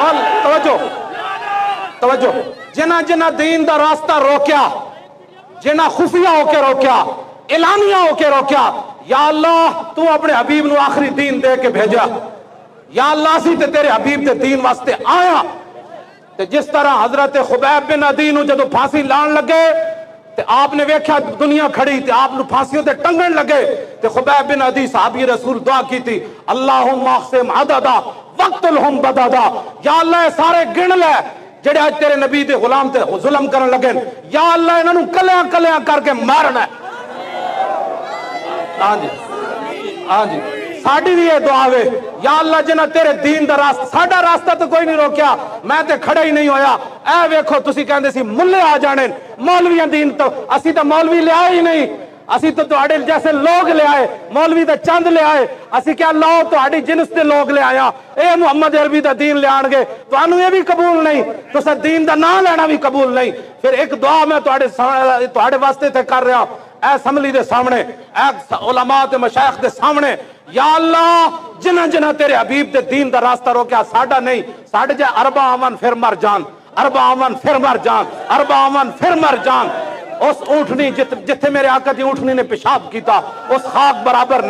اور توجہ جنہ جنہ دین دا راستہ روکیا، جنہ خفیہ ہو کے روکیا، اعلانیہ ہو کے روکیا، یا اللہ تو اپنے حبیب نو آخری دین دے کے بھیجا، یا اللہ اسی تے تیرے حبیب تے دین واسطے آیا۔ تے جس طرح حضرت خبیب بن عدی نو جدو پھانسی لان لگے تے آپ نے ویکھیا دنیا کھڑی تے آپ نو پھانسیوں تے ٹنگن لگے تے خبیب بن عدی صحابی رسول دعا کی تھی، اللہم اقسم عددا وقتلہم بددا، یا اللہ سارے گن لے جڑے آج تیرے نبی دے غلام تے ظلم کرن لگے، یا اللہ انہاں نو کلیاں کلیاں کر کے مارنا ہے۔ ہاں جی ہاں جی ساڑی بھی یہ دعا ہے، یا اللہ جنہ تیرے دین دا راستہ، ساڑا راستہ تو کوئی نہیں روکیا، میں تے کھڑا ہی نہیں ہویا، اے ویکھو تسی کہندے سی ملے آ جانے، مولویاں دین تو اسی تو مولوی لے آئے ہی نہیں، اسی تو تہاڈے جیسے لوگ لے آئے، مولوی تے چند لے آئے، اسی کیا لو تہاڈی جنس دے لوگ لے آیا، اے محمد عربی دا دین لے آن گے، تانوں یہ بھی قبول نہیں، تو سا دین دا نام لینا بھی قبول نہیں۔ پھر ایک دعا میں تہاڈے واسطے تے کر رہا اے اسمبلی دے سامنے، اے علماء تے مشائخ دے سامنے، یا اللہ جنہ جنہ تیرے حبیب دے دین دا راستہ روکیا، ساڈا نہیں، ساڈے جے اربا آمن پھر مر جان، اربا آمن پھر مر جان، اربا آمن پھر مر جان۔ اس اونٹنی جتھے میرے آقا دی اونٹنی نے پیشاب کیتا، اس خاک برابر